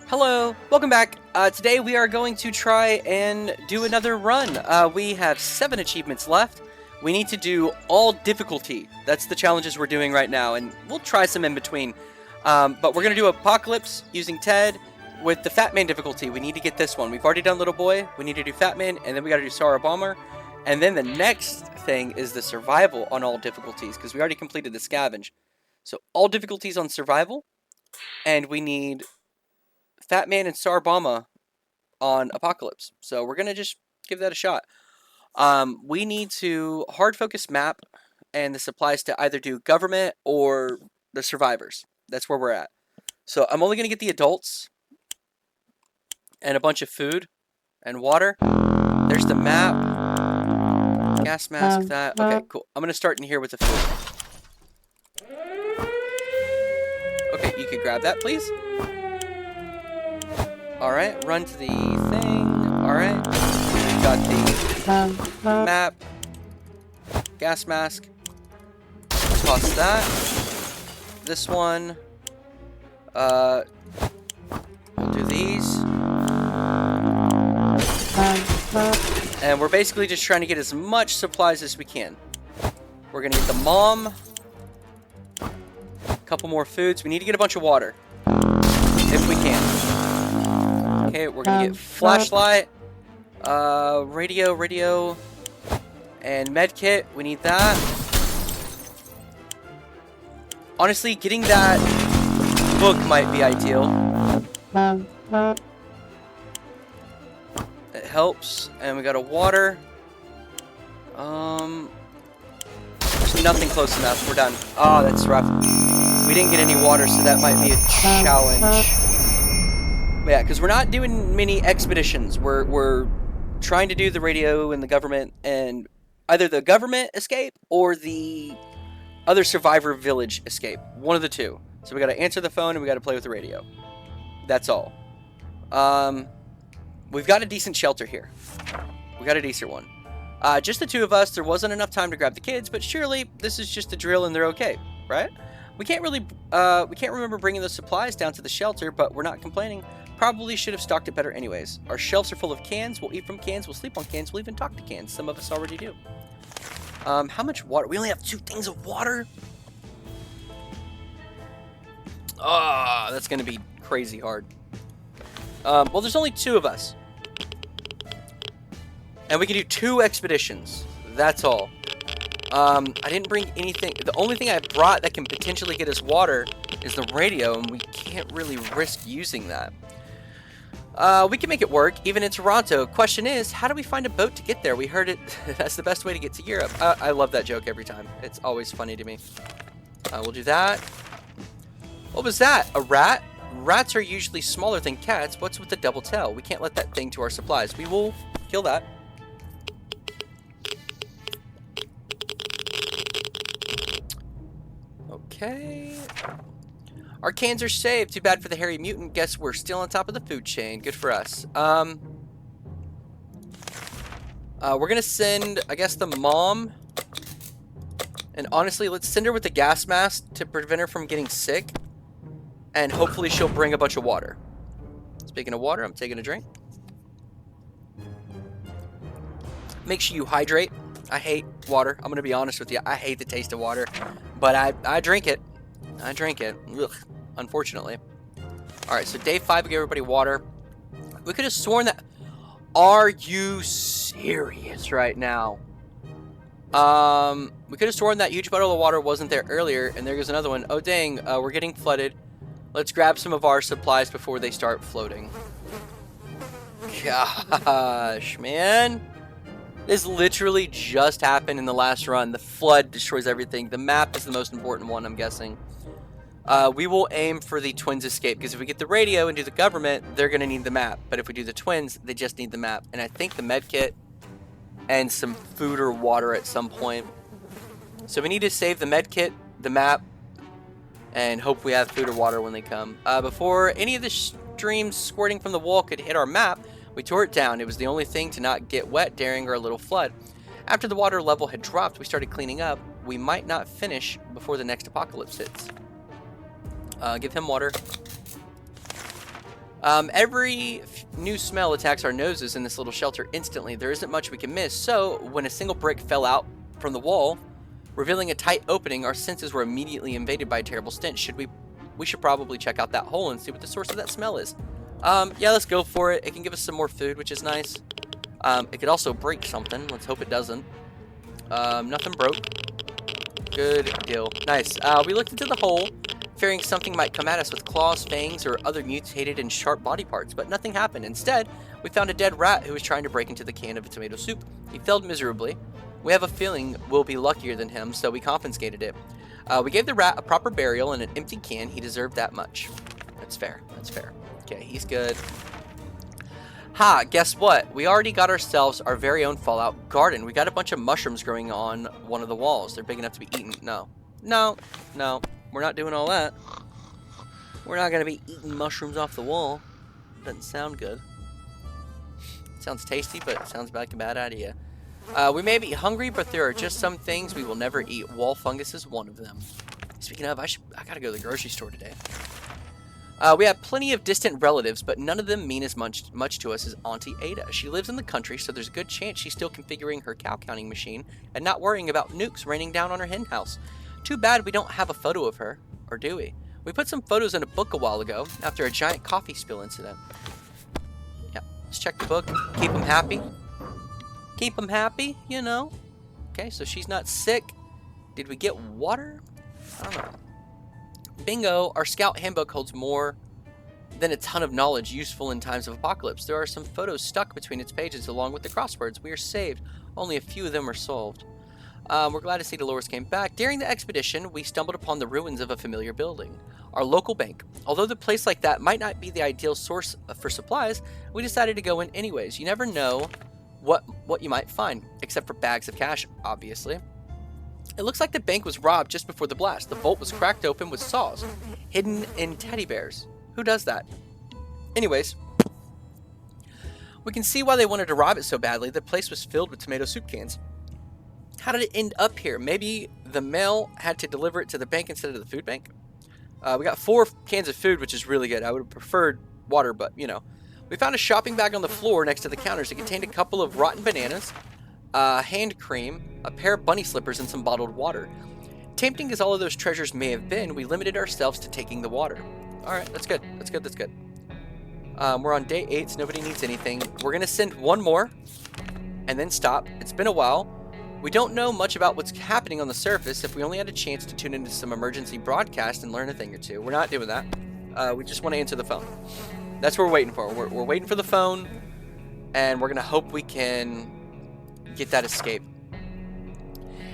Hello, welcome back. Today we are going to try and do another run. We have 7 achievements left. We need to do all difficulty. That's the challenges we're doing right now, and we'll try some in between. But we're going to do Apocalypse using Ted with the Fat Man difficulty. We need to get this one. We've already done Little Boy. We need to do Fat Man, and then we got to do Sarah Bomber. And then the next thing is the Survival on all difficulties, because we already completed the Scavenge. So all difficulties on Survival, and we need Fat Man and Sarbama on Apocalypse. So we're going to just give that a shot. We need to hard focus map, and this applies to either do government or the survivors. That's where we're at. So I'm only going to get the adults and a bunch of food and water. There's the map. Gas mask, that. Okay, cool. I'm going to start in here with the food. Okay, you could grab that, please. Alright, run to the thing. Alright. We got the map. Gas mask. Toss that. This one. We'll do these. And we're basically just trying to get as much supplies as we can. We're gonna get the mom. A couple more foods. We need to get a bunch of water. If we can. Okay, we're gonna get flashlight, radio, and medkit. We need that. Honestly, getting that book might be ideal. It helps, and we got a water. There's nothing close enough. We're done. Oh, that's rough. We didn't get any water, so that might be a challenge. But yeah, because we're not doing many expeditions. We're trying to do the radio and the government, and either the government escape or the other survivor village escape. One of the two. So we got to answer the phone and we got to play with the radio. That's all. We've got a decent shelter here. We got a decent one. Just the two of us. There wasn't enough time to grab the kids, but surely this is just a drill and they're okay, right? We can't remember bringing those supplies down to the shelter, but we're not complaining. Probably should have stocked it better anyways. Our shelves are full of cans. We'll eat from cans. We'll sleep on cans. We'll even talk to cans. Some of us already do. How much water? We only have 2 things of water? Ah, that's going to be crazy hard. Well, there's only 2 of us. And we can do 2 expeditions. That's all. I didn't bring anything. The only thing I brought that can potentially get us water is the radio, and we can't really risk using that. We can make it work, even in Toronto. Question is, how do we find a boat to get there? We heard it. That's the best way to get to Europe. I love that joke every time. It's always funny to me. We'll do that. What was that? A rat? Rats are usually smaller than cats. What's with the double tail? We can't let that thing to our supplies. We will kill that. Okay. Our cans are saved. Too bad for the hairy mutant. Guess we're still on top of the food chain. Good for us. We're gonna send, I guess, the mom. And honestly, let's send her with the gas mask to prevent her from getting sick. And hopefully she'll bring a bunch of water. Speaking of water, I'm taking a drink. Make sure you hydrate. I hate water. I'm going to be honest with you. I hate the taste of water. But I drink it. I drink it. Ugh, unfortunately. Alright, so day 5, we gave everybody water. We could have sworn that... Are you serious right now? We could have sworn that huge bottle of water wasn't there earlier. And there goes another one. Oh, dang. We're getting flooded. Let's grab some of our supplies before they start floating. Gosh, man. This literally just happened in the last run. The flood destroys everything. The map is the most important one, I'm guessing. We will aim for the twins escape, because if we get the radio and do the government, they're going to need the map. But if we do the twins, they just need the map. And I think the med kit and some food or water at some point. So we need to save the med kit, the map, and hope we have food or water when they come. Before any of the streams squirting from the wall could hit our map, we tore it down. It was the only thing to not get wet during our little flood. After the water level had dropped, we started cleaning up. We might not finish before the next apocalypse hits. Give him water. Every new smell attacks our noses in this little shelter instantly. There isn't much we can miss, so when a single brick fell out from the wall, revealing a tight opening, our senses were immediately invaded by a terrible stench. We should probably check out that hole and see what the source of that smell is. Yeah, let's go for it. It can give us some more food, which is nice. It could also break something. Let's hope it doesn't. Nothing broke. Good deal. Nice. We looked into the hole, fearing something might come at us with claws, fangs, or other mutated and sharp body parts, but nothing happened. Instead, we found a dead rat who was trying to break into the can of a tomato soup. He failed miserably. We have a feeling we'll be luckier than him, so we confiscated it. We gave the rat a proper burial in an empty can. He deserved that much. That's fair. That's fair. Okay, he's good. Ha, guess what? We already got ourselves our very own Fallout garden. We got a bunch of mushrooms growing on one of the walls. They're big enough to be eaten. No. No. No. We're not doing all that. We're not going to be eating mushrooms off the wall. Doesn't sound good. Sounds tasty, but it sounds like a bad idea. We may be hungry, but there are just some things we will never eat. Wall fungus is one of them. Speaking of, I gotta go to the grocery store today. We have plenty of distant relatives, but none of them mean as much to us as Auntie Ada. She lives in the country, so there's a good chance she's still configuring her cow counting machine and not worrying about nukes raining down on her hen house. Too bad we don't have a photo of her, or do we? We put some photos in a book a while ago after a giant coffee spill incident. Yeah, let's check the book. Keep them happy. Keep them happy, you know. Okay, so she's not sick. Did we get water? I don't know. Bingo, our scout handbook holds more than a ton of knowledge useful in times of apocalypse. There are some photos stuck between its pages along with the crosswords. We are saved. Only a few of them are solved. We're glad to see Dolores came back. During the expedition, we stumbled upon the ruins of a familiar building. Our local bank. Although the place like that might not be the ideal source for supplies, we decided to go in anyways. You never know what you might find, except for bags of cash, obviously. It looks like the bank was robbed just before the blast. The vault was cracked open with saws, hidden in teddy bears. Who does that? Anyways, we can see why they wanted to rob it so badly. The place was filled with tomato soup cans. How did it end up here? Maybe the mail had to deliver it to the bank instead of the food bank? We got 4 cans of food, which is really good. I would have preferred water, but, you know. We found a shopping bag on the floor next to the counters. It contained a couple of rotten bananas, hand cream, a pair of bunny slippers, and some bottled water. Tempting as all of those treasures may have been, we limited ourselves to taking the water. Alright, that's good. That's good, that's good. We're on day 8, so nobody needs anything. We're going to send one more, and then stop. It's been a while. We don't know much about what's happening on the surface. If we only had a chance to tune into some emergency broadcast and learn a thing or two. We're not doing that. We just want to answer the phone. That's what we're waiting for. We're waiting for the phone, and we're going to hope we can get that escape.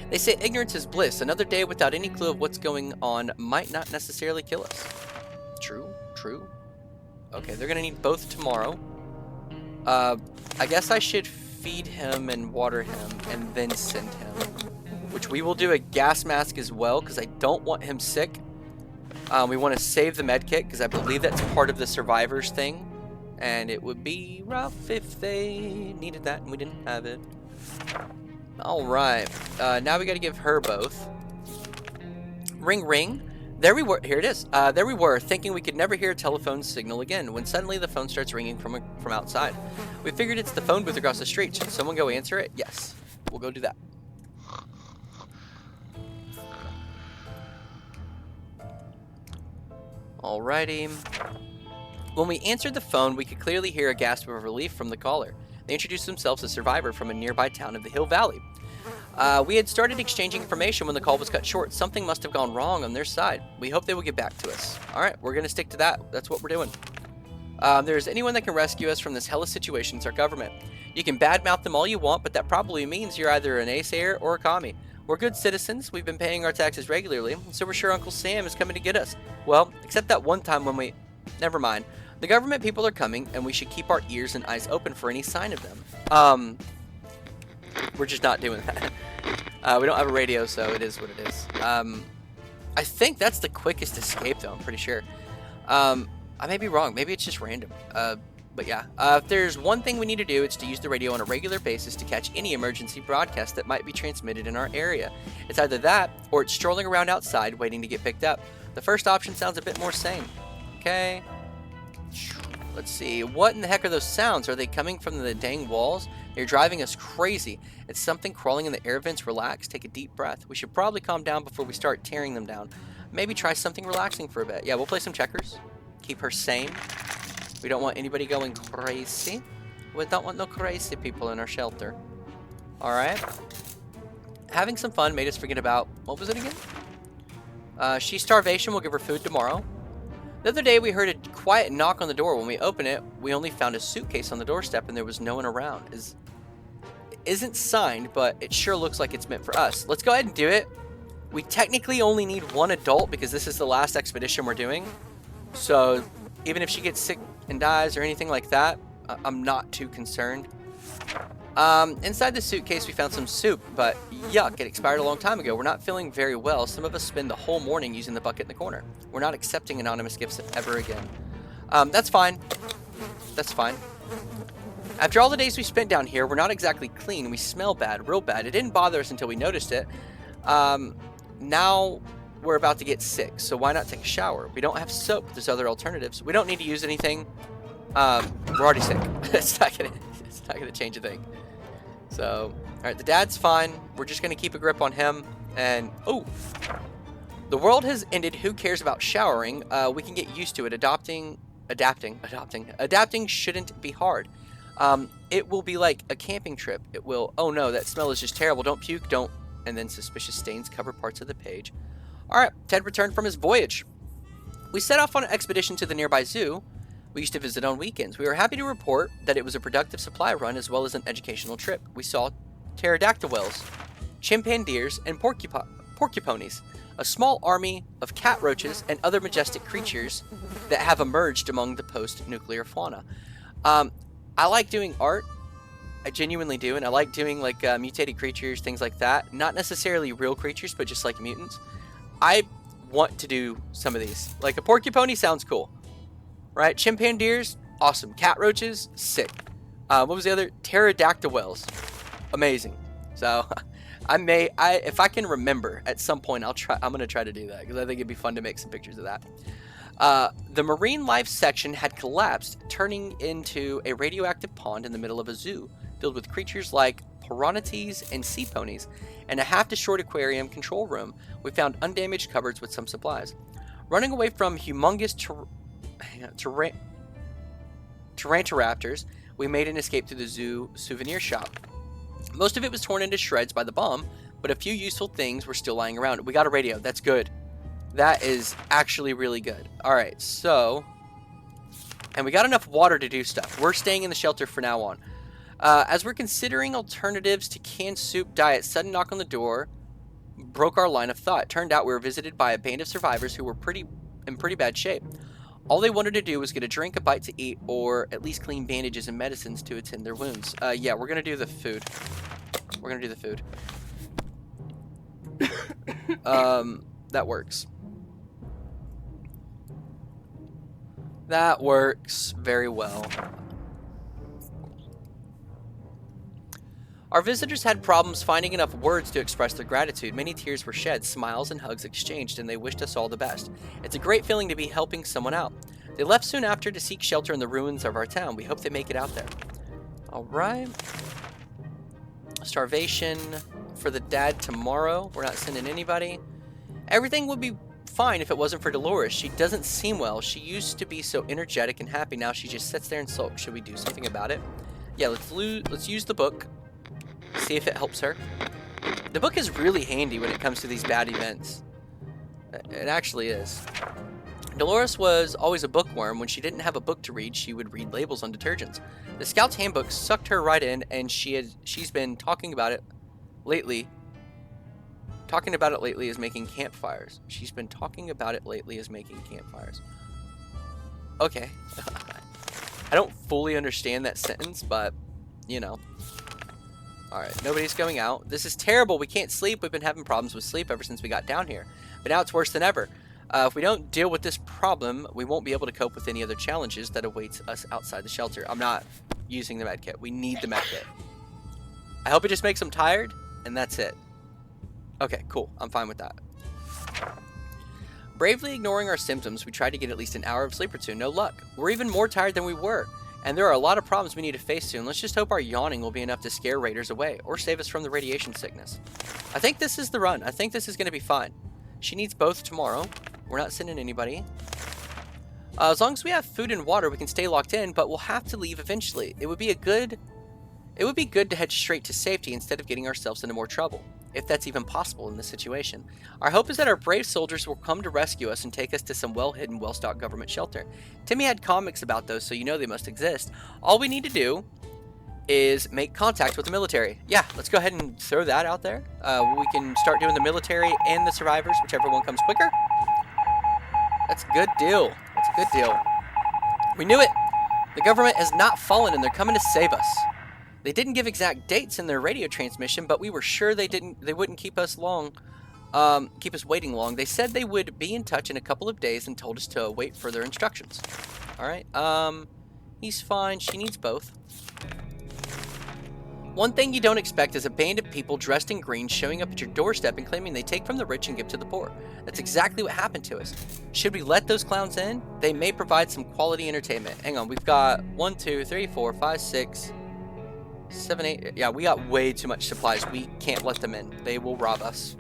They say ignorance is bliss. Another day without any clue of what's going on might not necessarily kill us. True, true. Okay, they're going to need both tomorrow. I guess I should feed him and water him and then send him. Which we will do a gas mask as well, because I don't want him sick. We want to save the med kit, because I believe that's part of the survivors thing. And it would be rough if they needed that and we didn't have it. Alright. Now we got to give her both. Ring, ring. There we were. Here it is. There we were, thinking we could never hear a telephone signal again, when suddenly the phone starts ringing from outside. We figured it's the phone booth across the street. Should someone go answer it? Yes. We'll go do that. Alrighty. When we answered the phone, we could clearly hear a gasp of relief from the caller. They introduced themselves as a survivor from a nearby town of the Hill Valley. We had started exchanging information when the call was cut short. Something must have gone wrong on their side. We hope they will get back to us. Alright, we're going to stick to that. That's what we're doing. If there's anyone that can rescue us from this hellish situation, it's our government. You can badmouth them all you want, but that probably means you're either an naysayer or a commie. We're good citizens. We've been paying our taxes regularly, so we're sure Uncle Sam is coming to get us. Well, except that one time when we... Never mind. The government people are coming, and we should keep our ears and eyes open for any sign of them. We're just not doing that. We don't have a radio, so it is what it is. I think that's the quickest escape, though. I'm pretty sure. I may be wrong. Maybe it's just random. But yeah, if there's one thing we need to do, it's to use the radio on a regular basis to catch any emergency broadcast that might be transmitted in our area. It's either that, or it's strolling around outside waiting to get picked up. The first option sounds a bit more sane. Okay. Let's see. What in the heck are those sounds? Are they coming from the dang walls? They're driving us crazy. It's something crawling in the air vents. Relax. Take a deep breath. We should probably calm down before we start tearing them down. Maybe try something relaxing for a bit. Yeah, we'll play some checkers. Keep her sane. We don't want anybody going crazy. We don't want no crazy people in our shelter. Alright. Having some fun made us forget about... What was it again? She's starvation. We'll give her food tomorrow. The other day, we heard a quiet knock on the door. When we opened it, we only found a suitcase on the doorstep, and there was no one around. It isn't signed, but it sure looks like it's meant for us. Let's go ahead and do it. We technically only need one adult, because this is the last expedition we're doing. So, even if she gets sick and dies or anything like that, I'm not too concerned. Inside the suitcase, we found some soup, but yuck, it expired a long time ago. We're not feeling very well. Some of us spend the whole morning using the bucket in the corner. We're not accepting anonymous gifts ever again. That's fine. That's fine. After all the days we spent down here, we're not exactly clean. We smell bad, real bad. It didn't bother us until we noticed it. Now we're about to get sick, so why not take a shower? We don't have soap, but there's other alternatives. We don't need to use anything. We're already sick. It's not gonna change a thing. So, alright, the dad's fine. We're just gonna keep a grip on him. And, oh! The world has ended. Who cares about showering? We can get used to it. Adapting shouldn't be hard. It will be like a camping trip. It will, oh no, that smell is just terrible. Don't puke, don't. And then suspicious stains cover parts of the page. Alright, Ted returned from his voyage. We set off on an expedition to the nearby zoo. We used to visit on weekends. We were happy to report that it was a productive supply run as well as an educational trip. We saw pterodactyl whales, chimpandeers, and porcuponies, a small army of cat roaches and other majestic creatures that have emerged among the post-nuclear fauna. I like doing art. I genuinely do, and I like doing like mutated creatures, things like that. Not necessarily real creatures, but just like mutants. I want to do some of these. Like a porcupine sounds cool. Right, chimpandeers, awesome. Cat roaches, sick. What was the other? Pterodactyl whales, amazing. So, if I can remember at some point, I'm gonna try to do that because I think it'd be fun to make some pictures of that. The marine life section had collapsed, turning into a radioactive pond in the middle of a zoo, filled with creatures like piranhas and sea ponies, and a half-destroyed aquarium control room. We found undamaged cupboards with some supplies. Running away from humongous Taranturaptors, we made an escape to the zoo souvenir shop. Most of it was torn into shreds by the bomb, but a few useful things were still lying around. We got a radio. That's good. That is actually really good. Alright, so... And we got enough water to do stuff. We're staying in the shelter for now on. As we're considering alternatives to canned soup diet, sudden knock on the door broke our line of thought. Turned out we were visited by a band of survivors who were in pretty bad shape. All they wanted to do was get a drink, a bite to eat, or at least clean bandages and medicines to attend their wounds. Yeah, we're gonna do the food. We're gonna do the food. That works. That works very well. Our visitors had problems finding enough words to express their gratitude. Many tears were shed, smiles and hugs exchanged, and they wished us all the best. It's a great feeling to be helping someone out. They left soon after to seek shelter in the ruins of our town. We hope they make it out there. Alright. Starvation for the dad tomorrow. We're not sending anybody. Everything would be fine if it wasn't for Dolores. She doesn't seem well. She used to be so energetic and happy. Now she just sits there and sulks. Should we do something about it? Yeah, let's use the book. See if it helps her. The book is really handy when it comes to these bad events. It actually is. Dolores was always a bookworm. When she didn't have a book to read, she would read labels on detergents. The Scout's Handbook sucked her right in, and she's been talking about it lately. Talking about it lately is making campfires. She's been talking about it lately as making campfires. Okay. I don't fully understand that sentence, but, you know. Alright, nobody's going out. This is terrible. We can't sleep. We've been having problems with sleep ever since we got down here. But now it's worse than ever. If we don't deal with this problem, we won't be able to cope with any other challenges that awaits us outside the shelter. I'm not using the medkit. We need the medkit. I hope it just makes them tired, and that's it. Okay, cool. I'm fine with that. Bravely ignoring our symptoms, we tried to get at least an hour of sleep or two. No luck. We're even more tired than we were. And there are a lot of problems we need to face soon. Let's just hope our yawning will be enough to scare raiders away, or save us from the radiation sickness. I think this is the run. I think this is going to be fine. She needs both tomorrow. We're not sending anybody. As long as we have food and water, we can stay locked in, but we'll have to leave eventually. It would be good to head straight to safety instead of getting ourselves into more trouble, if that's even possible in this situation. Our hope is that our brave soldiers will come to rescue us and take us to some well-hidden, well-stocked government shelter. Timmy had comics about those, so you know they must exist. All we need to do is make contact with the military. Yeah, let's go ahead and throw that out there. We can start doing the military and the survivors, whichever one comes quicker. That's a good deal. That's a good deal. We knew it. The government has not fallen and they're coming to save us. They didn't give exact dates in their radio transmission, but we were sure they wouldn't keep us waiting long. They said they would be in touch in a couple of days and told us to await further instructions. All right. He's fine. She needs both. One thing you don't expect is a band of people dressed in green showing up at your doorstep and claiming they take from the rich and give to the poor. That's exactly what happened to us. Should we let those clowns in? They may provide some quality entertainment. Hang on, we've got 1, 2, 3, 4, 5, 6, 7, 8. Yeah, we got way too much supplies. We can't let them in. They will rob us.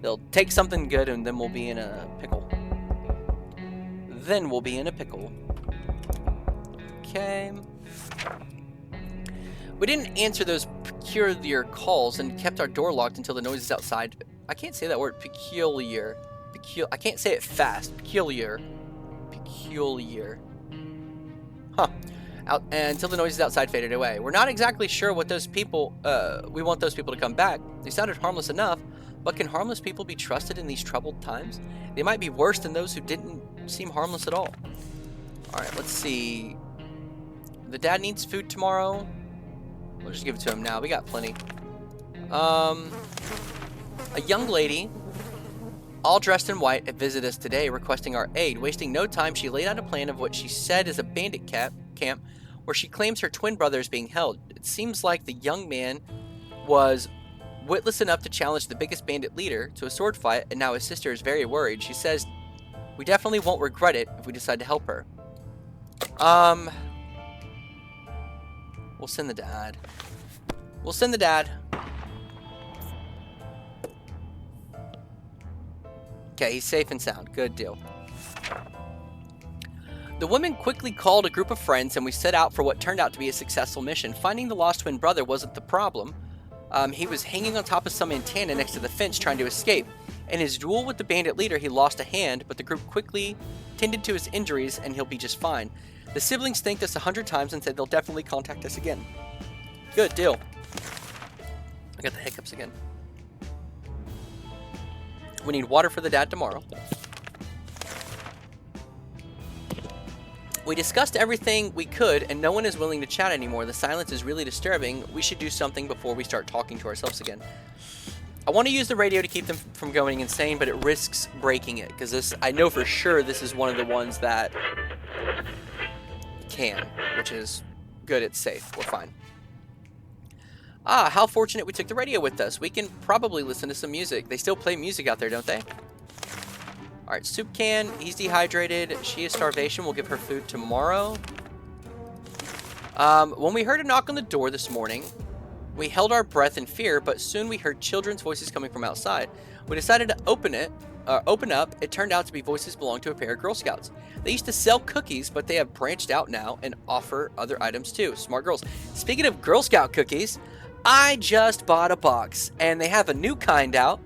They'll take something good and then we'll be in a pickle. Okay. We didn't answer those peculiar calls and kept our door locked until the noises outside. I can't say that word, peculiar. I can't say it fast. Peculiar. Huh. Until the noises outside faded away. We're not exactly sure what those people, we want those people to come back. They sounded harmless enough, but can harmless people be trusted in these troubled times? They might be worse than those who didn't seem harmless at all. Alright, let's see. The dad needs food tomorrow. We'll just give it to him now. We got plenty. A young lady, all dressed in white, visited us today requesting our aid. Wasting no time, she laid out a plan of what she said is a bandit camp where she claims her twin brother is being held. It seems like the young man was witless enough to challenge the biggest bandit leader to a sword fight, and now his sister is very worried. She says we definitely won't regret it if we decide to help her. We'll send the dad. Okay, he's safe and sound. Good deal. The women quickly called a group of friends and we set out for what turned out to be a successful mission. Finding the lost twin brother wasn't the problem. He was hanging on top of some antenna next to the fence trying to escape. In his duel with the bandit leader, he lost a hand, but the group quickly tended to his injuries and he'll be just fine. The siblings thanked us 100 times and said they'll definitely contact us again. Good deal. I got the hiccups again. We need water for the dad tomorrow. We discussed everything we could, and no one is willing to chat anymore. The silence is really disturbing. We should do something before we start talking to ourselves again. I want to use the radio to keep them from going insane, but it risks breaking it, because I know for sure this is one of the ones that can, which is good. It's safe. We're fine. Ah, how fortunate we took the radio with us. We can probably listen to some music. They still play music out there, don't they? Alright, soup can. He's dehydrated. She is starvation. We'll give her food tomorrow. When we heard a knock on the door this morning, we held our breath in fear, but soon we heard children's voices coming from outside. We decided to open up. It turned out to be voices belonging to a pair of Girl Scouts. They used to sell cookies, but they have branched out now and offer other items too. Smart girls. Speaking of Girl Scout cookies, I just bought a box, and they have a new kind out.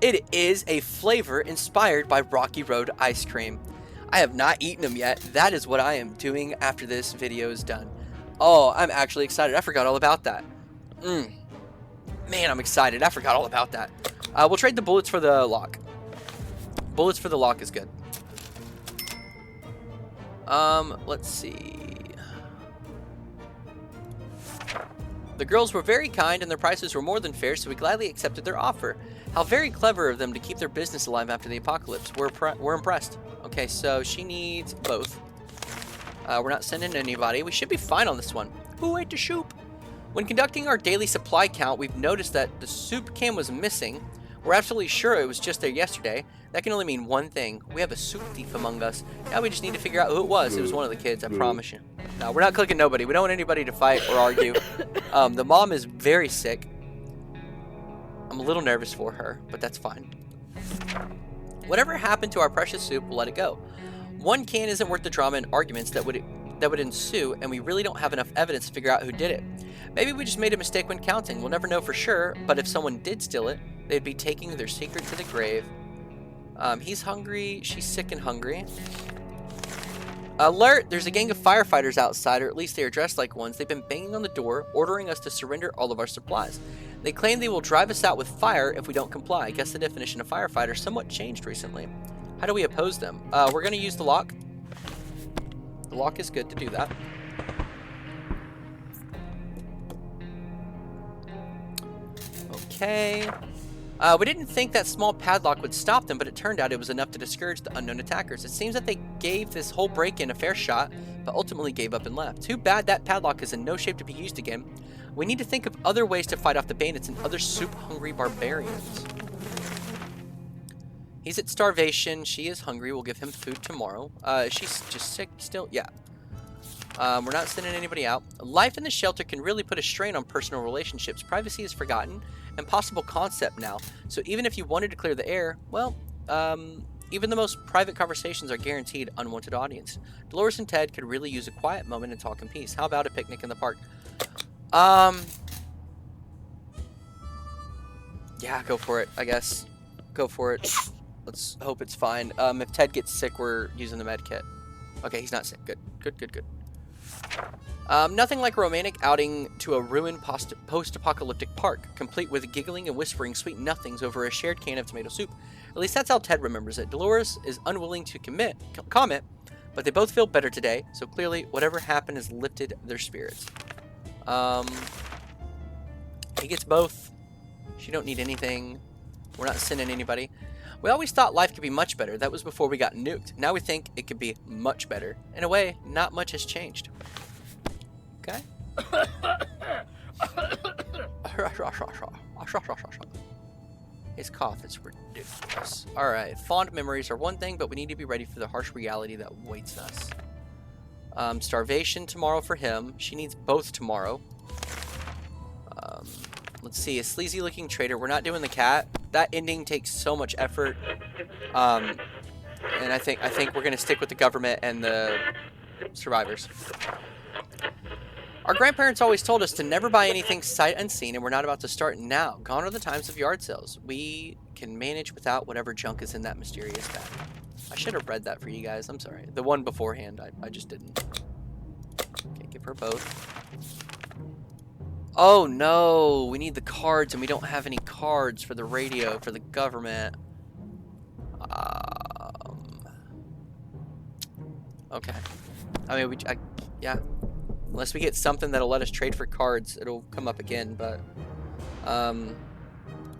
It is a flavor inspired by Rocky Road ice cream. I have not eaten them yet. That is what I am doing after this video is done. Oh, I'm actually excited. I forgot all about that. Man, I'm excited. I forgot all about that. We'll trade the bullets for the lock. Bullets for the lock is good. Let's see. The girls were very kind and their prices were more than fair, so we gladly accepted their offer. How very clever of them to keep their business alive after the apocalypse. We're impressed. Okay, so she needs both. We're not sending anybody. We should be fine on this one. Who ate the soup? When conducting our daily supply count, we've noticed that the soup can was missing. We're absolutely sure it was just there yesterday. That can only mean one thing. We have a soup thief among us. Now we just need to figure out who it was. It was one of the kids, I promise you. No, we're not clicking nobody. We don't want anybody to fight or argue. The mom is very sick. I'm a little nervous for her, but that's fine. Whatever happened to our precious soup, we'll let it go. One can isn't worth the drama and arguments that would ensue, and we really don't have enough evidence to figure out who did it. Maybe we just made a mistake when counting. We'll never know for sure, but if someone did steal it, they'd be taking their secret to the grave. He's hungry. She's sick and hungry. Alert! There's a gang of firefighters outside, or at least they are dressed like ones. They've been banging on the door, ordering us to surrender all of our supplies. They claim they will drive us out with fire if we don't comply. I guess the definition of firefighter somewhat changed recently. How do we oppose them? We're going to use the lock. The lock is good to do that. Okay. We didn't think that small padlock would stop them, but it turned out it was enough to discourage the unknown attackers. It seems that they gave this whole break-in a fair shot, but ultimately gave up and left. Too bad that padlock is in no shape to be used again. We need to think of other ways to fight off the bandits and other soup-hungry barbarians. He's at starvation. She is hungry. We'll give him food tomorrow. She's just sick still? Yeah. We're not sending anybody out. Life in the shelter can really put a strain on personal relationships. Privacy is forgotten. Impossible concept now. So even if you wanted to clear the air, well, even the most private conversations are guaranteed unwanted audience. Dolores and Ted could really use a quiet moment and talk in peace. How about a picnic in the park? Yeah, go for it, I guess. Go for it. Let's hope it's fine. If Ted gets sick, we're using the med kit. Okay, he's not sick. Good, good, good, good. Nothing like a romantic outing to a ruined post-apocalyptic park, complete with giggling and whispering sweet nothings over a shared can of tomato soup. At least that's how Ted remembers it. Dolores is unwilling to comment, but they both feel better today, so clearly whatever happened has lifted their spirits. He gets both. She don't need anything. We're not sending anybody. We always thought life could be much better. That was before we got nuked. Now we think it could be much better. In a way, not much has changed. Okay? His cough is ridiculous. Alright, fond memories are one thing, but we need to be ready for the harsh reality that awaits us. Starvation tomorrow for him. She needs both tomorrow. Let's see, a sleazy looking traitor. We're not doing the cat. That ending takes so much effort. And I think we're gonna stick with the government and the survivors. Our grandparents always told us to never buy anything sight unseen, and we're not about to start now. Gone are the times of yard sales. We can manage without whatever junk is in that mysterious bag. I should have read that for you guys. I'm sorry. The one beforehand, I just didn't. Okay, give her both. Oh no, we need the cards and we don't have any cards for the radio for the government. Okay. I mean, yeah. Unless we get something that'll let us trade for cards, it'll come up again, but...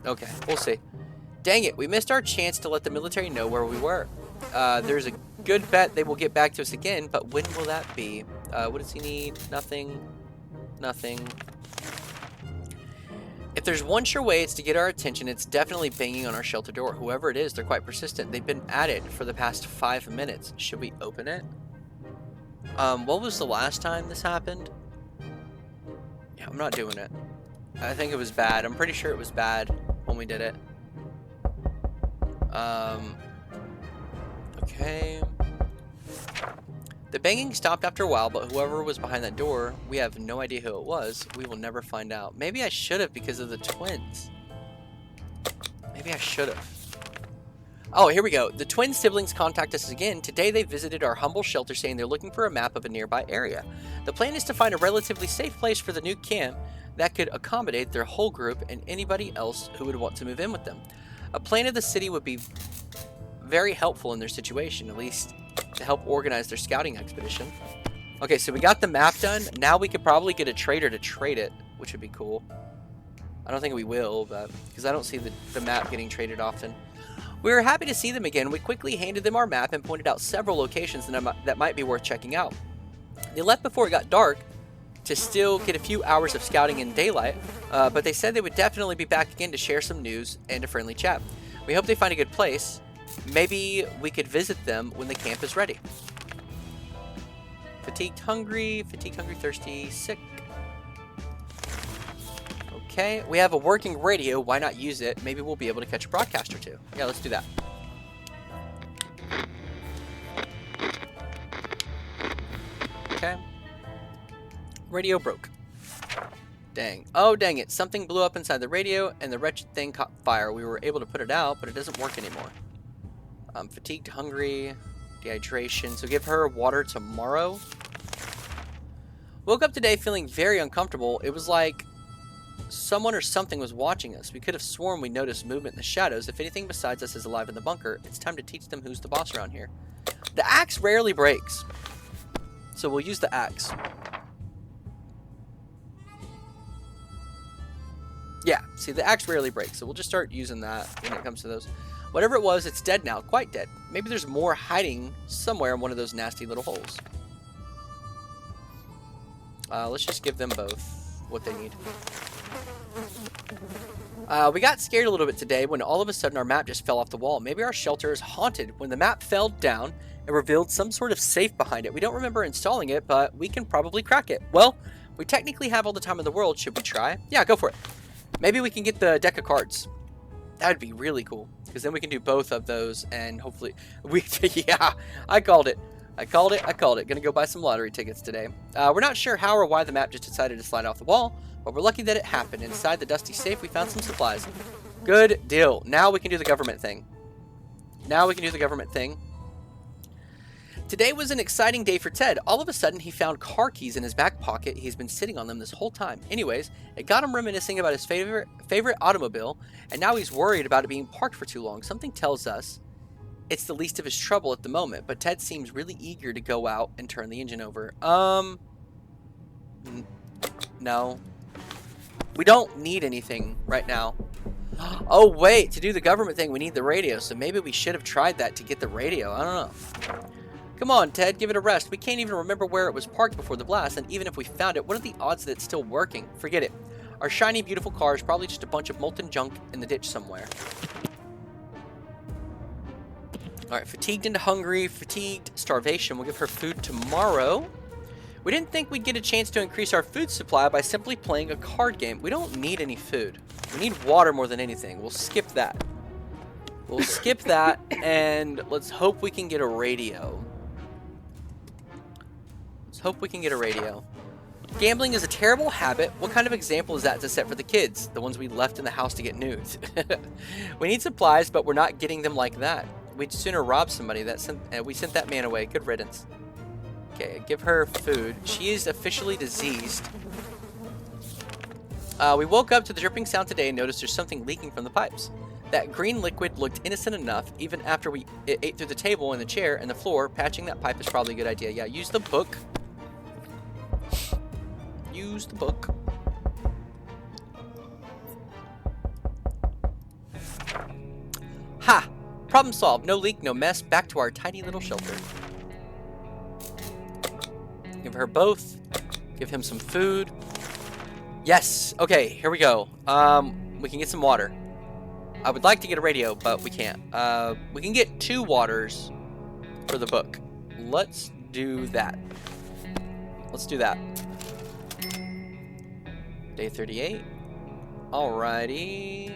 Okay, we'll see. Dang it, we missed our chance to let the military know where we were. There's a good bet they will get back to us again, but when will that be? What does he need? Nothing. Nothing. If there's one sure way it's to get our attention, it's definitely banging on our shelter door. Whoever it is, they're quite persistent. They've been at it for the past 5 minutes. Should we open it? What was the last time this happened? Yeah, I'm not doing it. I think it was bad. I'm pretty sure it was bad when we did it. Okay. The banging stopped after a while, but whoever was behind that door, we have no idea who it was. We will never find out. Maybe I should have because of the twins. Maybe I should have. Oh, here we go. The twin siblings contact us again. Today they visited our humble shelter saying they're looking for a map of a nearby area. The plan is to find a relatively safe place for the new camp that could accommodate their whole group and anybody else who would want to move in with them. A plan of the city would be very helpful in their situation, at least to help organize their scouting expedition. Okay, so we got the map done. Now we could probably get a trader to trade it, which would be cool. I don't think we will, but because I don't see the map getting traded often. We were happy to see them again. We quickly handed them our map and pointed out several locations that might be worth checking out. They left before it got dark to still get a few hours of scouting in daylight, but they said they would definitely be back again to share some news and a friendly chat. We hope they find a good place. Maybe we could visit them when the camp is ready. Fatigued, hungry, thirsty, sick. Okay, we have a working radio. Why not use it? Maybe we'll be able to catch a broadcast or two. Yeah, let's do that. Okay. Radio broke. Dang. Oh, dang it. Something blew up inside the radio, and the wretched thing caught fire. We were able to put it out, but it doesn't work anymore. Fatigued, hungry, dehydration. So give her water tomorrow. Woke up today feeling very uncomfortable. It was like someone or something was watching us. We could have sworn we noticed movement in the shadows. If anything besides us is alive in the bunker, it's time to teach them who's the boss around here. The axe rarely breaks, so we'll use the axe. Yeah, see, the axe rarely breaks, so we'll just start using that when it comes to those. Whatever it was, it's dead now, quite dead. Maybe there's more hiding somewhere in one of those nasty little holes. Let's just give them both what they need. We got scared a little bit today when all of a sudden our map just fell off the wall. Maybe our shelter is haunted. When the map fell down, it revealed some sort of safe behind it. We don't remember installing it, but we can probably crack it. Well, we technically have all the time in the world. Should we try? Yeah, go for it. Maybe we can get the deck of cards. That would be really cool, because then we can do both of those, and hopefully yeah, I called it. I called it. Gonna go buy some lottery tickets today. We're not sure how or why the map just decided to slide off the wall, but we're lucky that it happened. Inside the dusty safe, we found some supplies. Good deal. Now we can do the government thing. Today was an exciting day for Ted. All of a sudden, he found car keys in his back pocket. He's been sitting on them this whole time. Anyways, it got him reminiscing about his favorite automobile, and now he's worried about it being parked for too long. Something tells us it's the least of his trouble at the moment, but Ted seems really eager to go out and turn the engine over. No. We don't need anything right now. Oh, wait, to do the government thing, we need the radio, so maybe we should have tried that to get the radio. I don't know. Come on, Ted, give it a rest. We can't even remember where it was parked before the blast, and even if we found it, what are the odds that it's still working? Forget it. Our shiny, beautiful car is probably just a bunch of molten junk in the ditch somewhere. Alright, fatigued and hungry, fatigued, starvation. We'll give her food tomorrow. We didn't think we'd get a chance to increase our food supply by simply playing a card game. We don't need any food. We need water more than anything. We'll skip that. We'll skip that, and let's hope we can get a radio. Gambling is a terrible habit. What kind of example is that to set for the kids? The ones we left in the house to get nudes. We need supplies, but we're not getting them like that. We'd sooner rob somebody. We sent that man away. Good riddance. Okay, give her food. She is officially diseased. We woke up to the dripping sound today and noticed there's something leaking from the pipes. That green liquid looked innocent enough, even after we ate through the table and the chair and the floor. Patching that pipe is probably a good idea. Yeah, use the book. Use the book. Ha! Problem solved. No leak, no mess. Back to our tiny little shelter. Give her both. Give him some food. Yes! Okay, here we go. We can get some water. I would like to get a radio, but we can't. We can get 2 waters for the book. Let's do that. Day 38. Alrighty.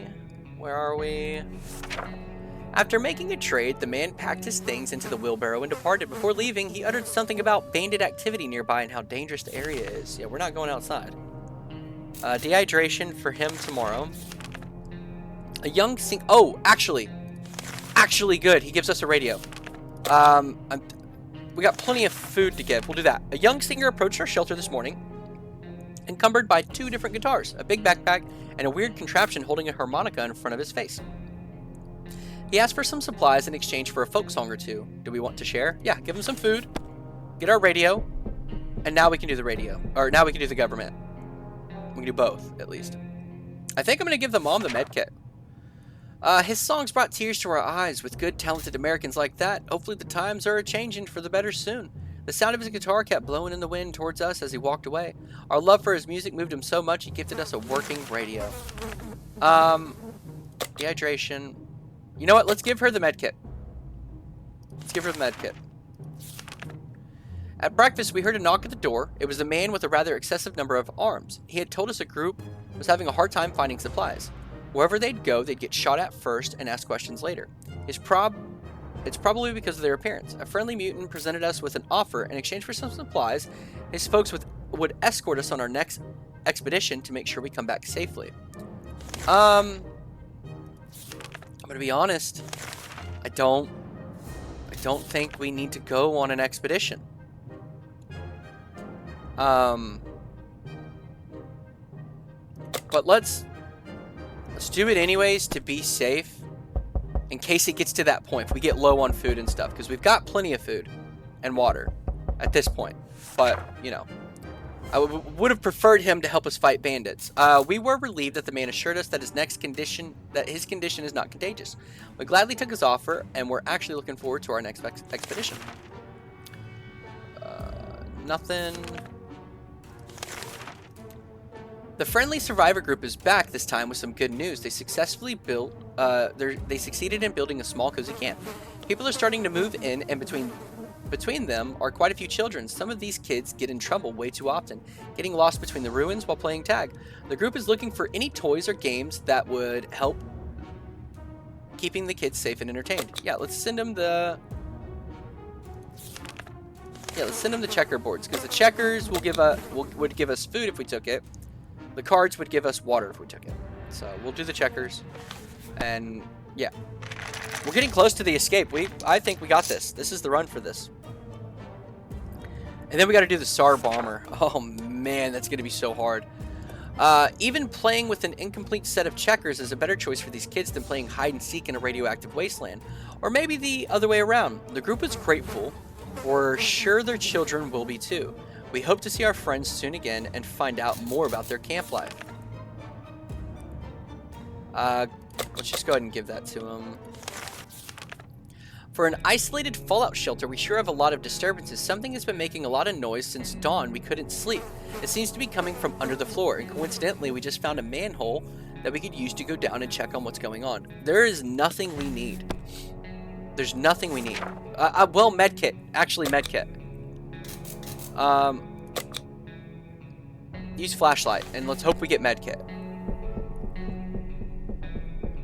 Where are we? After making a trade, the man packed his things into the wheelbarrow and departed. Before leaving, he uttered something about bandit activity nearby and how dangerous the area is. Yeah, we're not going outside. Dehydration for him tomorrow. A young sing- Oh, actually good. He gives us a radio. We got plenty of food to give. We'll do that. A young singer approached our shelter this morning, encumbered by 2 different guitars, a big backpack, and a weird contraption holding a harmonica in front of his face. He asked for some supplies in exchange for a folk song or 2. Do we want to share? Yeah, give him some food, get our radio, and now we can do the radio. Or now we can do the government. We can do both, at least. I think I'm going to give the mom the med kit. His songs brought tears to our eyes. With good, talented Americans like that, hopefully the times are a-changing for the better soon. The sound of his guitar kept blowing in the wind towards us as he walked away. Our love for his music moved him so much he gifted us a working radio. Dehydration. You know what? Let's give her the med kit. Let's give her the med kit. At breakfast, we heard a knock at the door. It was a man with a rather excessive number of arms. He had told us a group was having a hard time finding supplies. Wherever they'd go, they'd get shot at first and ask questions later. It's probably because of their appearance. A friendly mutant presented us with an offer in exchange for some supplies. His folks would escort us on our next expedition to make sure we come back safely. I'm gonna be honest. I don't think we need to go on an expedition. But let's do it anyways to be safe in case it gets to that point, if we get low on food and stuff, because we've got plenty of food and water at this point. But, you know, I would have preferred him to help us fight bandits. We were relieved that the man assured us that his condition is not contagious. We gladly took his offer, and we're actually looking forward to our next expedition. Nothing. The friendly survivor group is back this time with some good news. They successfully they succeeded in building a small cozy camp. People are starting to move in, and between them are quite a few children. Some of these kids get in trouble way too often, getting lost between the ruins while playing tag. The group is looking for any toys or games that would help keeping the kids safe and entertained. Yeah, let's send them the checkerboards, because the checkers would give us food if we took it. The cards would give us water if we took it. So we'll do the checkers. And yeah. We're getting close to the escape. I think we got this. This is the run for this. And then we got to do the SAR bomber. Oh man, that's going to be so hard. Even playing with an incomplete set of checkers is a better choice for these kids than playing hide and seek in a radioactive wasteland. Or maybe the other way around. The group is grateful. We're sure their children will be too. We hope to see our friends soon again and find out more about their camp life. Let's just go ahead and give that to them. For an isolated fallout shelter, we sure have a lot of disturbances. Something has been making a lot of noise since dawn. We couldn't sleep. It seems to be coming from under the floor, and coincidentally, we just found a manhole that we could use to go down and check on what's going on. There is nothing we need. There's nothing we need. Well, medkit. Actually, medkit. Use flashlight, and let's hope we get medkit.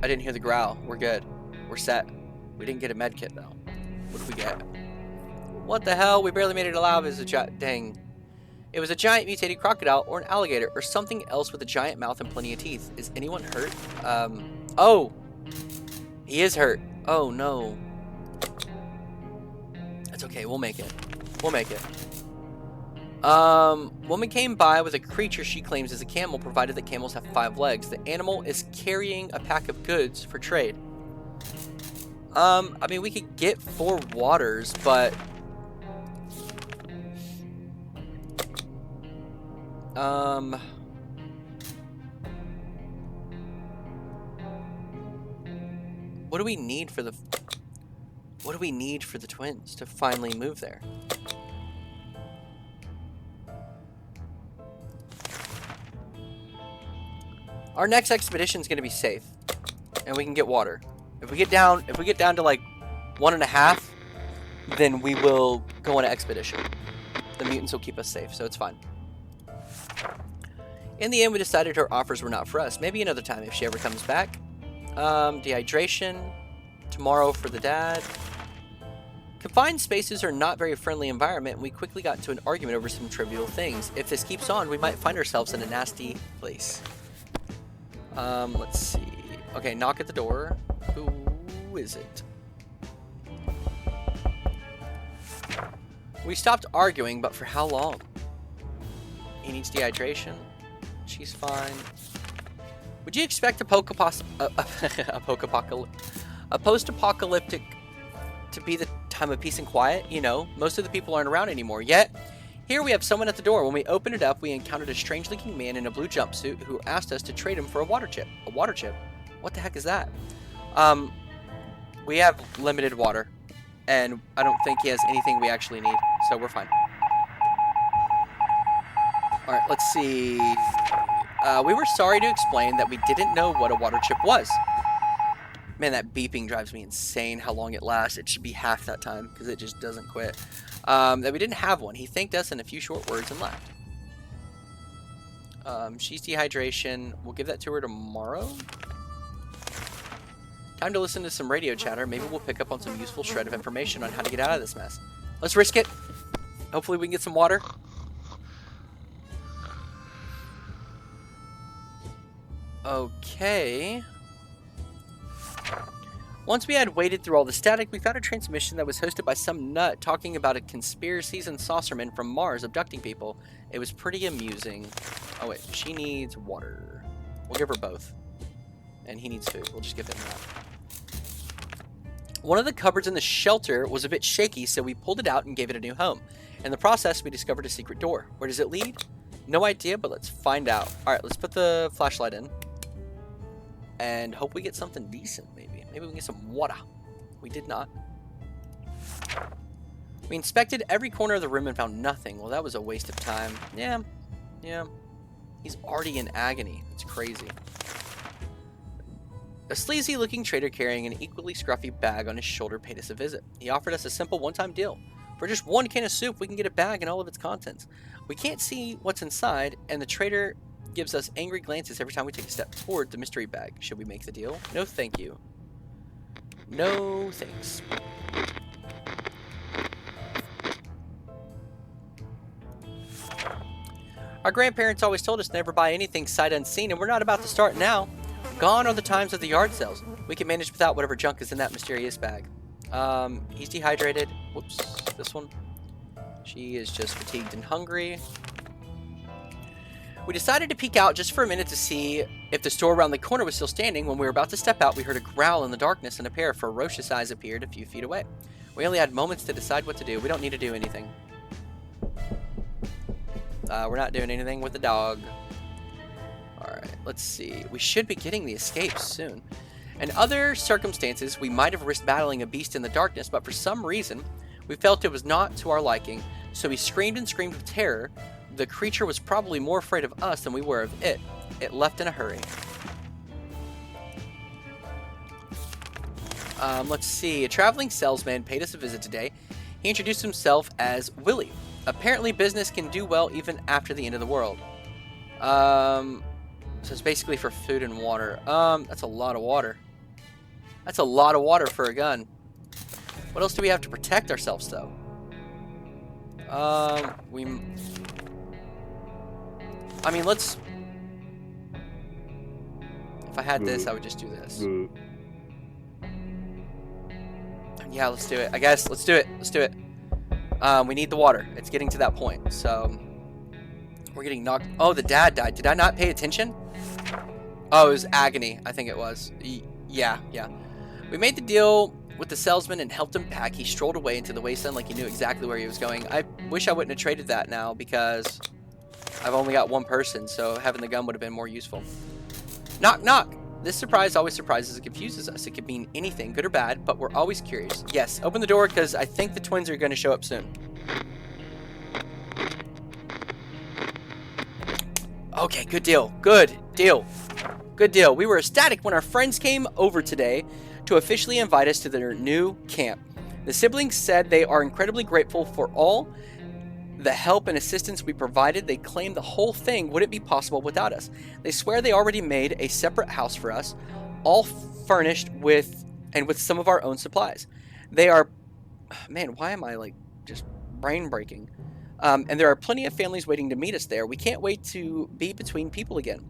I didn't hear the growl. We're good. We're set. We didn't get a medkit, though. What did we get? What the hell? We barely made it alive as a dang. It was a giant mutated crocodile or an alligator or something else with a giant mouth and plenty of teeth. Is anyone hurt? Oh! He is hurt. Oh, no. That's okay. We'll make it. We'll make it. Woman came by with a creature she claims is a camel, provided that camels have 5 legs. The animal is carrying a pack of goods for trade. I mean, we could get 4 waters, but... What do we need for the... What do we need for the twins to finally move there? Our next expedition is going to be safe, and we can get water. If we get down to like 1.5, then we will go on an expedition. The mutants will keep us safe, so it's fine. In the end, we decided her offers were not for us. Maybe another time if she ever comes back. Dehydration. Tomorrow for the dad. Confined spaces are not very friendly environment, and we quickly got into an argument over some trivial things. If this keeps on, we might find ourselves in a nasty place. Let's see. Okay, knock at the door. Who is it? We stopped arguing, but for how long? He needs dehydration. She's fine. Would you expect a post-apocalyptic to be the time of peace and quiet? You know, most of the people aren't around anymore. Yet, here we have someone at the door. When we opened it up, we encountered a strange-looking man in a blue jumpsuit who asked us to trade him for a water chip. A water chip? What the heck is that? We have limited water, and I don't think he has anything we actually need, so we're fine. Alright, let's see. We were sorry to explain that we didn't know what a water chip was. Man, that beeping drives me insane how long it lasts. It should be half that time because it just doesn't quit. That we didn't have one. He thanked us in a few short words and left. She's dehydration. We'll give that to her tomorrow. Time to listen to some radio chatter. Maybe we'll pick up on some useful shred of information on how to get out of this mess. Let's risk it. Hopefully we can get some water. Okay. Once we had waded through all the static, we found a transmission that was hosted by some nut talking about a conspiracies and saucermen from Mars abducting people. It was pretty amusing. Oh wait, she needs water. We'll give her both. And he needs food. We'll just give him that. One of the cupboards in the shelter was a bit shaky, so we pulled it out and gave it a new home. In the process, we discovered a secret door. Where does it lead? No idea, but let's find out. Alright, let's put the flashlight in. And hope we get something decent, maybe. Maybe we can get some water. We did not. We inspected every corner of the room and found nothing. Well, that was a waste of time. Yeah. He's already in agony. It's crazy. A sleazy-looking trader carrying an equally scruffy bag on his shoulder paid us a visit. He offered us a simple one-time deal. For just one can of soup, we can get a bag and all of its contents. We can't see what's inside, and the trader gives us angry glances every time we take a step toward the mystery bag. Should we make the deal? No, thank you. No, thanks. Our grandparents always told us to never buy anything sight unseen, and we're not about to start now. Gone are the times of the yard sales. We can manage without whatever junk is in that mysterious bag. He's dehydrated. Whoops, this one. She is just fatigued and hungry. We decided to peek out just for a minute to see if the store around the corner was still standing. When we were about to step out, we heard a growl in the darkness and a pair of ferocious eyes appeared a few feet away. We only had moments to decide what to do. We don't need to do anything. We're not doing anything with the dog. Alright, let's see. We should be getting the escape soon. In other circumstances, we might have risked battling a beast in the darkness, but for some reason, we felt it was not to our liking. So we screamed and screamed with terror. The creature was probably more afraid of us than we were of it. It left in a hurry. Let's see. A traveling salesman paid us a visit today. He introduced himself as Willie. Apparently, business can do well even after the end of the world. So it's basically for food and water. That's a lot of water. That's a lot of water for a gun. What else do we have to protect ourselves, though? I mean, let's... If I had this, I would just do this. Yeah, let's do it. I guess, let's do it. Let's do it. We need the water. It's getting to that point, so... We're getting knocked... Oh, the dad died. Did I not pay attention? Oh, it was agony. I think it was. Yeah. We made the deal with the salesman and helped him pack. He strolled away into the wasteland like he knew exactly where he was going. I wish I wouldn't have traded that now because... I've only got one person, so having the gun would have been more useful. Knock, knock! This surprise always surprises and confuses us. It could mean anything, good or bad, but we're always curious. Yes, open the door, because I think the twins are going to show up soon. Okay, good deal. Good deal. Good deal. We were ecstatic when our friends came over today to officially invite us to their new camp. The siblings said they are incredibly grateful for all the help and assistance we provided. They claim the whole thing wouldn't be possible without us. They swear they already made a separate house for us, all furnished with some of our own supplies. They are... Man, why am I, like, just brain breaking? And there are plenty of families waiting to meet us there. We can't wait to be between people again.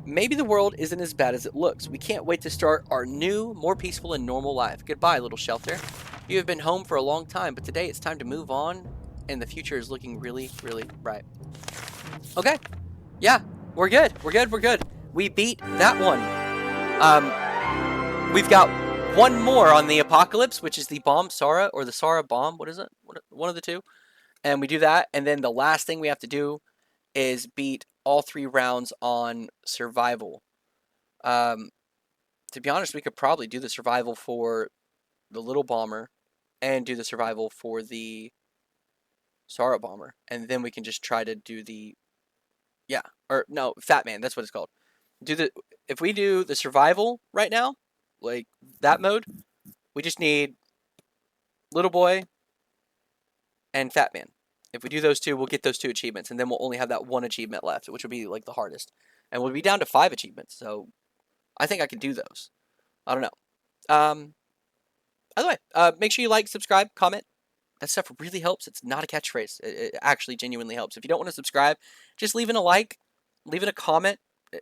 Maybe the world isn't as bad as it looks. We can't wait to start our new, more peaceful and normal life. Goodbye, little shelter. You have been home for a long time, but today it's time to move on. And the future is looking really, really bright. Okay. Yeah, we're good. We're good. We're good. We beat that one. We've got one more on the apocalypse, which is the bomb Sara, or the Sara bomb. What is it? One of the two. And we do that. And then the last thing we have to do is beat all 3 rounds on survival. To be honest, we could probably do the survival for the little bomber and do the survival for the Sara bomber, and then we can just try to do the, Fat Man, that's what it's called. If we do the survival right now, like that mode, we just need little boy and fat man. If we do those two, we'll get those 2 achievements, and then we'll only have that 1 achievement left, which will be like the hardest. And we'll be down to 5 achievements, so I think I can do those. I don't know. By the way, make sure you like, subscribe, comment. That stuff really helps. It's not a catchphrase. It actually genuinely helps. If you don't want to subscribe, just leave it a like, leave it a comment.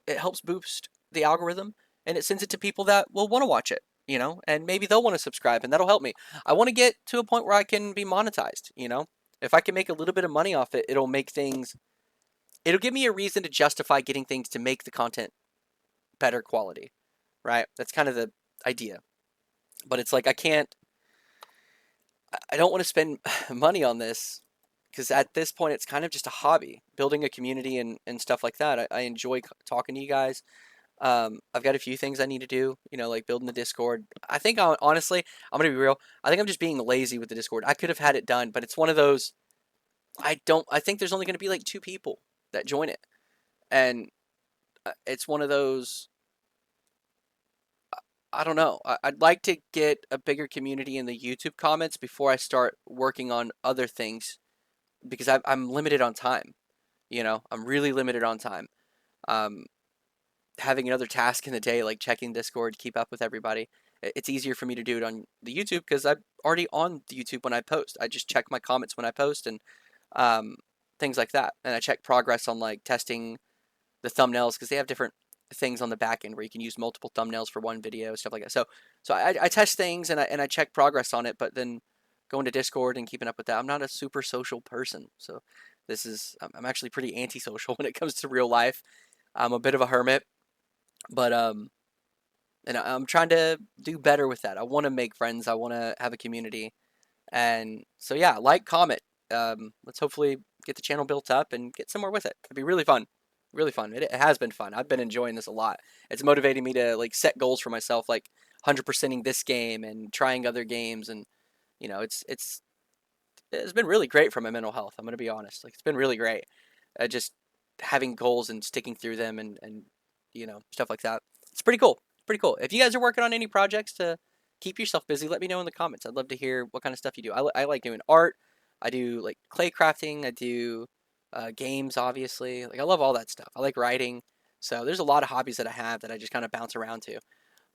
It helps boost the algorithm, and it sends it to people that will want to watch it, and maybe they'll want to subscribe, and that'll help me. I want to get to a point where I can be monetized, If I can make a little bit of money off it, it'll give me a reason to justify getting things to make the content better quality, right? That's kind of the idea. But it's like I don't want to spend money on this because at this point it's kind of just a hobby, building a community and stuff like that. I enjoy talking to you guys. I've got a few things I need to do, like building the Discord. I think honestly, I'm gonna be real. I think I'm just being lazy with the Discord. I could have had it done, but it's one of those. I think there's only gonna be like 2 people that join it, and it's one of those. I don't know. I'd like to get a bigger community in the YouTube comments before I start working on other things because I'm limited on time. I'm really limited on time. Um, Having another task in the day, like checking Discord, keep up with everybody, it's easier for me to do it on the YouTube because I'm already on the YouTube when I post. I just check my comments when I post and um, things like that. And I check progress on like testing the thumbnails because they have different things on the back end where you can use multiple thumbnails for one video, stuff like that. So I test things and I check progress on it, but then going to Discord and keeping up with that. I'm not a super social person, so I'm actually pretty antisocial when it comes to real life. I'm a bit of a hermit, but and I'm trying to do better with that. I want to make friends. I want to have a community, and so yeah, like, comment. Let's hopefully get the channel built up and get somewhere with it. It'd be really fun. Really fun. It has been fun. I've been enjoying this a lot. It's motivating me to like set goals for myself, like 100%ing this game and trying other games, and it's been really great for my mental health. I'm gonna be honest. Like it's been really great. Just having goals and sticking through them and stuff like that. It's pretty cool. Pretty cool. If you guys are working on any projects to keep yourself busy, let me know in the comments. I'd love to hear what kind of stuff you do. I like doing art. I do like clay crafting. I do games, obviously. Like I love all that stuff. I like writing. So there's a lot of hobbies that I have that I just kind of bounce around to.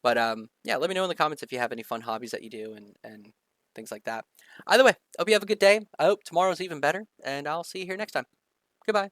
But yeah, let me know in the comments if you have any fun hobbies that you do and things like that. Either way, hope you have a good day. I hope tomorrow's even better, and I'll see you here next time. Goodbye.